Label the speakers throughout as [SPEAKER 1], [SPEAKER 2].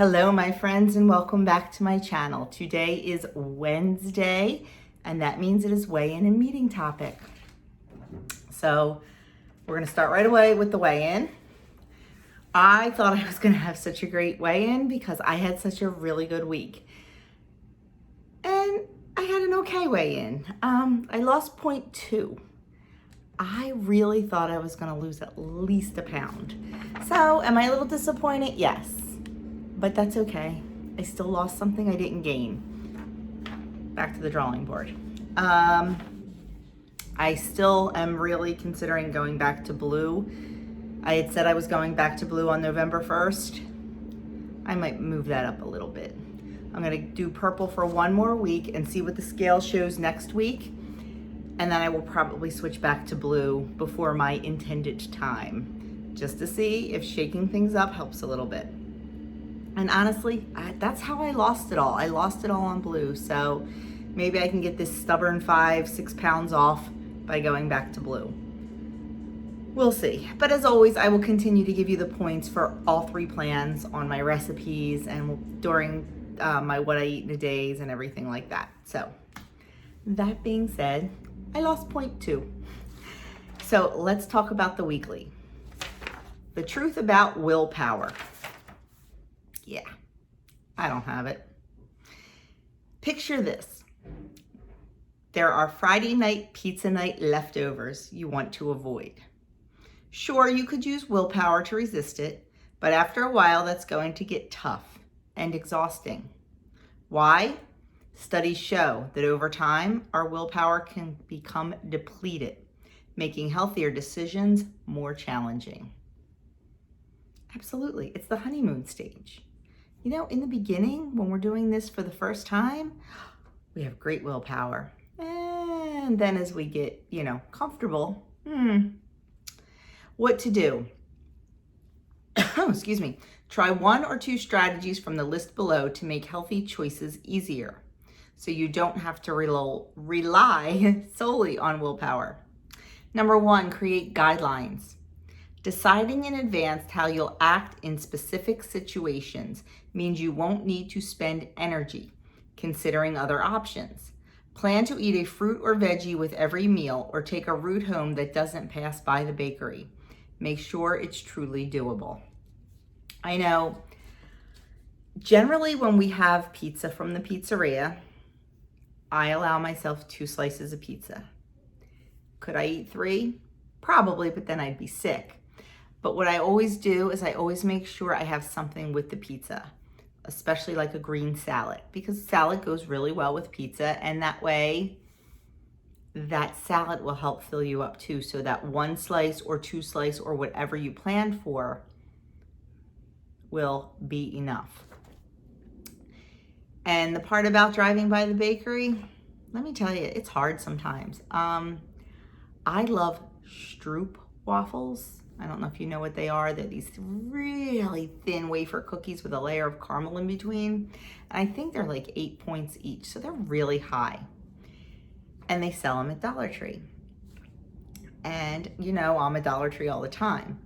[SPEAKER 1] Hello, my friends, and welcome back to my channel. Today is Wednesday, and that means it is weigh-in and meeting topic. So we're going to start right away with the weigh-in. I thought I was going to have such a great weigh-in because I had such a really good week. And I had an okay weigh-in. I lost 0.2. I really thought I was going to lose at least a pound. So am I a little disappointed? Yes. But that's okay. I still lost something I didn't gain. Back to the drawing board. I still am really considering going back to blue. I had said I was going back to blue on November 1st. I might move that up a little bit. I'm gonna do purple for one more week and see what the scale shows next week. And then I will probably switch back to blue before my intended time, just to see if shaking things up helps a little bit. And honestly, that's how I lost it all. I lost it all on blue. So maybe I can get this stubborn 5-6 pounds off by going back to blue. We'll see. But as always, I will continue to give you the points for all 3 plans on my recipes and during my what I eat in a days and everything like that. So that being said, I lost 0.2. So let's talk about the weekly. The truth about willpower. Yeah, I don't have it. Picture this. There are Friday night pizza night leftovers you want to avoid. Sure, you could use willpower to resist it, but after a while that's going to get tough and exhausting. Why? Studies show that over time, our willpower can become depleted, making healthier decisions more challenging. Absolutely, it's the honeymoon stage. You know, in the beginning, when we're doing this for the first time, we have great willpower. And then as we get, comfortable, what to do? Excuse me. Try 1 or 2 strategies from the list below to make healthy choices easier, so you don't have to rely solely on willpower. Number 1, create guidelines. Deciding in advance how you'll act in specific situations means you won't need to spend energy considering other options. Plan to eat a fruit or veggie with every meal or take a route home that doesn't pass by the bakery. Make sure it's truly doable. I know, generally when we have pizza from the pizzeria, I allow myself 2 slices of pizza. Could I eat 3? Probably, but then I'd be sick. But what I always do is I always make sure I have something with the pizza, especially like a green salad, because salad goes really well with pizza, and that way that salad will help fill you up too, so that 1 slice or 2 slice or whatever you planned for will be enough. And the part about driving by the bakery, let me tell you, it's hard sometimes. I love Stroop waffles. I don't know if you know what they are. They're these really thin wafer cookies with a layer of caramel in between. And I think they're like 8 points each, so they're really high. And they sell them at Dollar Tree. And I'm at Dollar Tree all the time.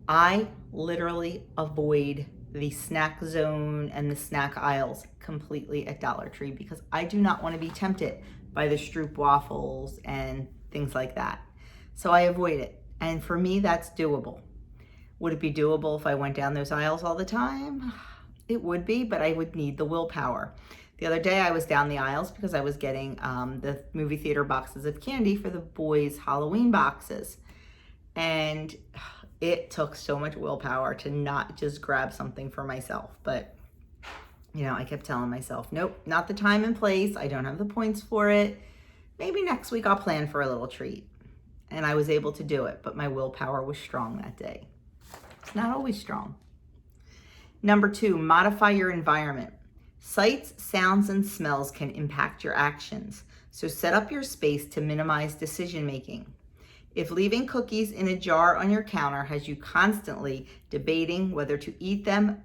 [SPEAKER 1] I literally avoid the snack zone and the snack aisles completely at Dollar Tree because I do not want to be tempted by the Stroop waffles and things like that. So I avoid it. And for me, that's doable. Would it be doable if I went down those aisles all the time? It would be, but I would need the willpower. The other day I was down the aisles because I was getting the movie theater boxes of candy for the boys' Halloween boxes. And it took so much willpower to not just grab something for myself. But, I kept telling myself, nope, not the time and place. I don't have the points for it. Maybe next week I'll plan for a little treat. And I was able to do it, but my willpower was strong that day. It's not always strong. Number 2, modify your environment. Sights, sounds, and smells can impact your actions, so set up your space to minimize decision making. If leaving cookies in a jar on your counter has you constantly debating whether to eat them,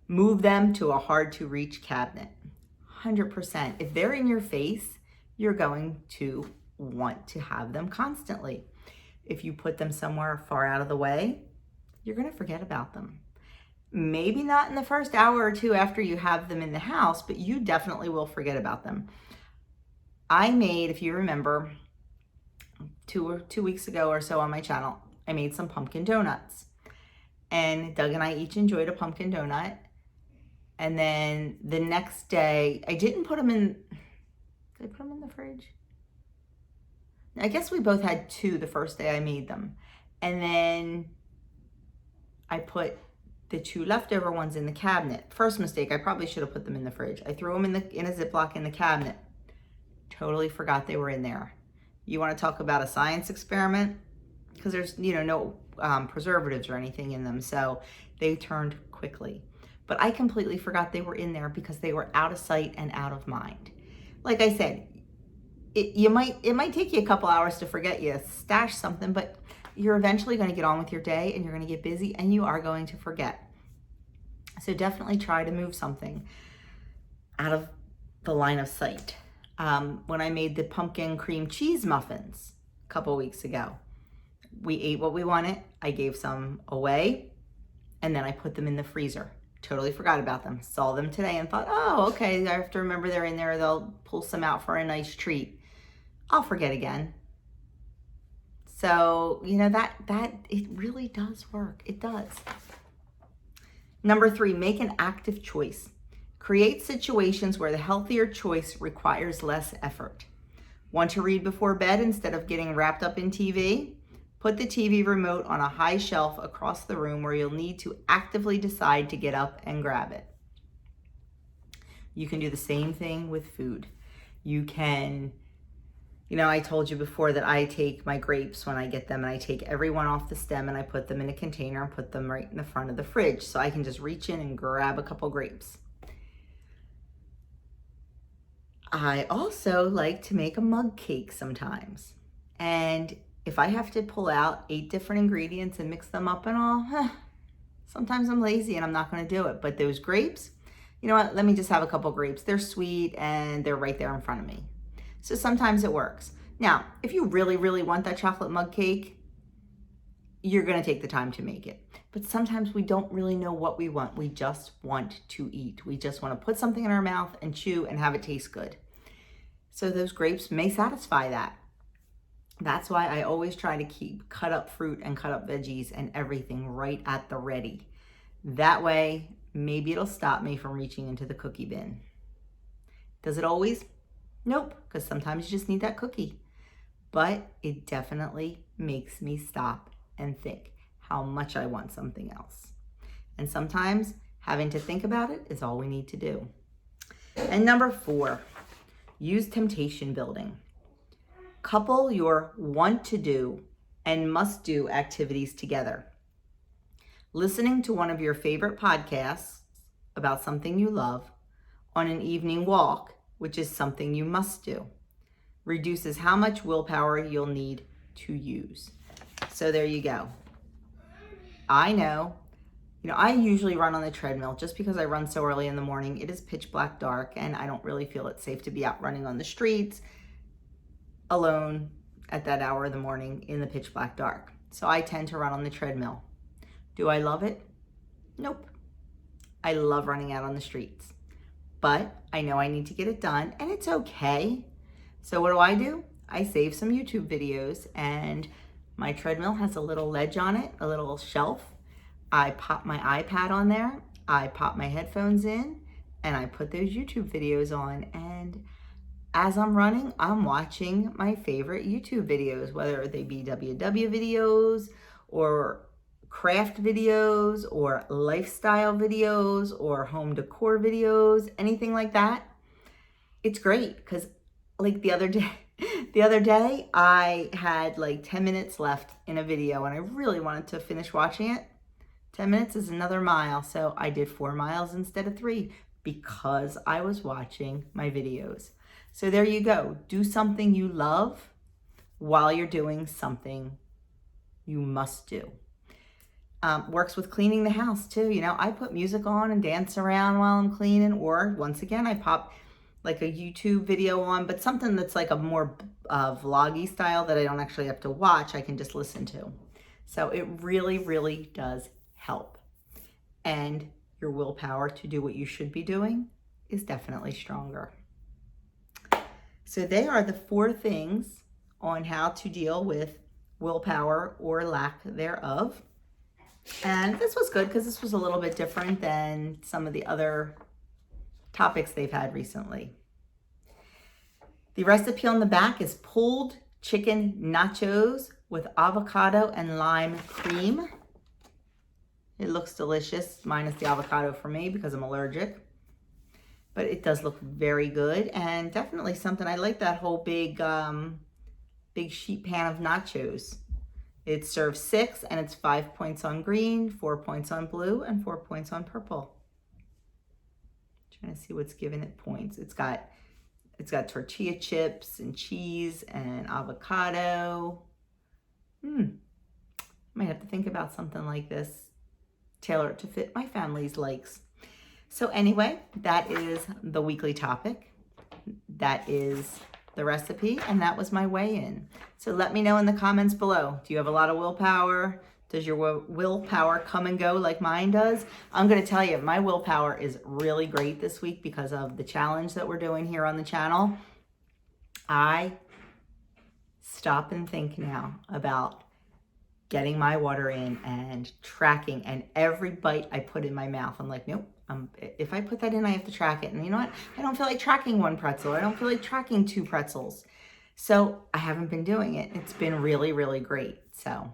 [SPEAKER 1] move them to a hard-to-reach cabinet. 100%. If they're in your face, you're going to want to have them constantly. If you put them somewhere far out of the way, you're going to forget about them. Maybe not in the first hour or two after you have them in the house, but you definitely will forget about them. I made, if you remember, 2 weeks ago or so on my channel, I made some pumpkin donuts. And Doug and I each enjoyed a pumpkin donut. And then the next day, I didn't put them in, did I put them in the fridge? I guess we both had 2 the first day I made them. And then I put the 2 leftover ones in the cabinet. First mistake, I probably should have put them in the fridge. I threw them in a Ziploc in the cabinet. Totally forgot they were in there. You want to talk about a science experiment? Because there's, no preservatives or anything in them, so they turned quickly. But I completely forgot they were in there because they were out of sight and out of mind. Like I said, it might take you a couple hours to forget you stashed something, but you're eventually going to get on with your day and you're going to get busy and you are going to forget. So definitely try to move something out of the line of sight. When I made the pumpkin cream cheese muffins a couple weeks ago, we ate what we wanted. I gave some away and then I put them in the freezer. Totally forgot about them. Saw them today and thought, oh, okay, I have to remember they're in there. They'll pull some out for a nice treat. I'll forget again. So, that it really does work. It does. Number 3, make an active choice. Create situations where the healthier choice requires less effort. Want to read before bed instead of getting wrapped up in TV? Put the TV remote on a high shelf across the room where you'll need to actively decide to get up and grab it. You can do the same thing with food. You can, I told you before that I take my grapes when I get them and I take every one off the stem and I put them in a container and put them right in the front of the fridge so I can just reach in and grab a couple grapes. I also like to make a mug cake sometimes. And if I have to pull out 8 different ingredients and mix them up and all, sometimes I'm lazy and I'm not going to do it. But those grapes, you know what? Let me just have a couple grapes. They're sweet and they're right there in front of me. So sometimes it works. Now, if you really, really want that chocolate mug cake, you're going to take the time to make it. But sometimes we don't really know what we want. We just want to eat. We just want to put something in our mouth and chew and have it taste good. So those grapes may satisfy that. That's why I always try to keep cut up fruit and cut up veggies and everything right at the ready. That way, maybe it'll stop me from reaching into the cookie bin. Does it always? Nope, because sometimes you just need that cookie. But it definitely makes me stop and think how much I want something else. And sometimes having to think about it is all we need to do. And number 4, use temptation building. Couple your want to do and must do activities together. Listening to one of your favorite podcasts about something you love on an evening walk, which is something you must do, reduces how much willpower you'll need to use. So there you go. I know, I usually run on the treadmill just because I run so early in the morning. It is pitch black dark and I don't really feel it's safe to be out running on the streets alone at that hour of the morning in the pitch black dark. So I tend to run on the treadmill. Do I love it? Nope. I love running out on the streets, but I know I need to get it done and it's okay. So what do? I save some YouTube videos and my treadmill has a little ledge on it, a little shelf. I pop my iPad on there, I pop my headphones in, and I put those YouTube videos on. And as I'm running, I'm watching my favorite YouTube videos, whether they be WW videos or craft videos or lifestyle videos or home decor videos, anything like that. It's great because like the other day I had like 10 minutes left in a video and I really wanted to finish watching it. 10 minutes is another mile, so I did 4 miles instead of 3 because I was watching my videos. So there you go. Do something you love while you're doing something you must do. Works with cleaning the house too. I put music on and dance around while I'm cleaning, or once again, I pop like a YouTube video on, but something that's like a more vloggy style that I don't actually have to watch. I can just listen to. So it really, really does help. and your willpower to do what you should be doing is definitely stronger. So they are the 4 things on how to deal with willpower or lack thereof. And this was good because this was a little bit different than some of the other topics they've had recently. The recipe on the back is pulled chicken nachos with avocado and lime cream. It looks delicious, minus the avocado for me because I'm allergic. But it does look very good, and definitely something. I like that whole big sheet pan of nachos. It serves 6, and it's 5 points on green, 4 points on blue, and 4 points on purple. Trying to see what's giving it points. It's got tortilla chips and cheese and avocado. Might have to think about something like this. Tailor it to fit my family's likes. So anyway, that is the weekly topic. That is the recipe, and that was my weigh-in. So let me know in the comments below. Do you have a lot of willpower? Does your willpower come and go like mine does? I'm going to tell you, my willpower is really great this week because of the challenge that we're doing here on the channel. I stop and think now about getting my water in and tracking, and every bite I put in my mouth, I'm like, nope. If I put that in, I have to track it. And you know what? I don't feel like tracking 1 pretzel. I don't feel like tracking 2 pretzels. So I haven't been doing it. It's been really, really great. So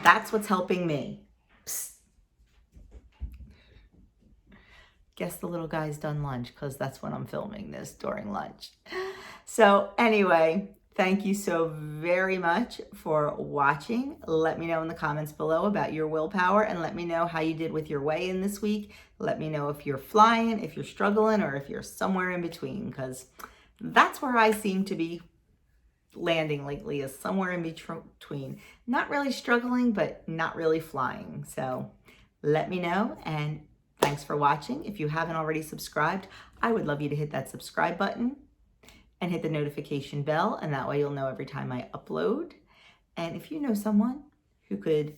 [SPEAKER 1] that's what's helping me. Psst. Guess the little guy's done lunch because that's when I'm filming this, during lunch. So anyway, thank you so very much for watching. Let me know in the comments below about your willpower, and let me know how you did with your weigh-in this week. Let me know if you're flying, if you're struggling, or if you're somewhere in between, because that's where I seem to be landing lately, is somewhere in between. Not really struggling, but not really flying. So let me know, and thanks for watching. If you haven't already subscribed, I would love you to hit that subscribe button and hit the notification bell, and that way you'll know every time I upload. And if you know someone who could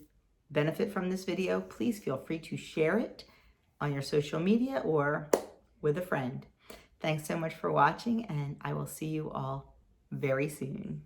[SPEAKER 1] benefit from this video, please feel free to share it on your social media or with a friend. Thanks so much for watching, and I will see you all very soon.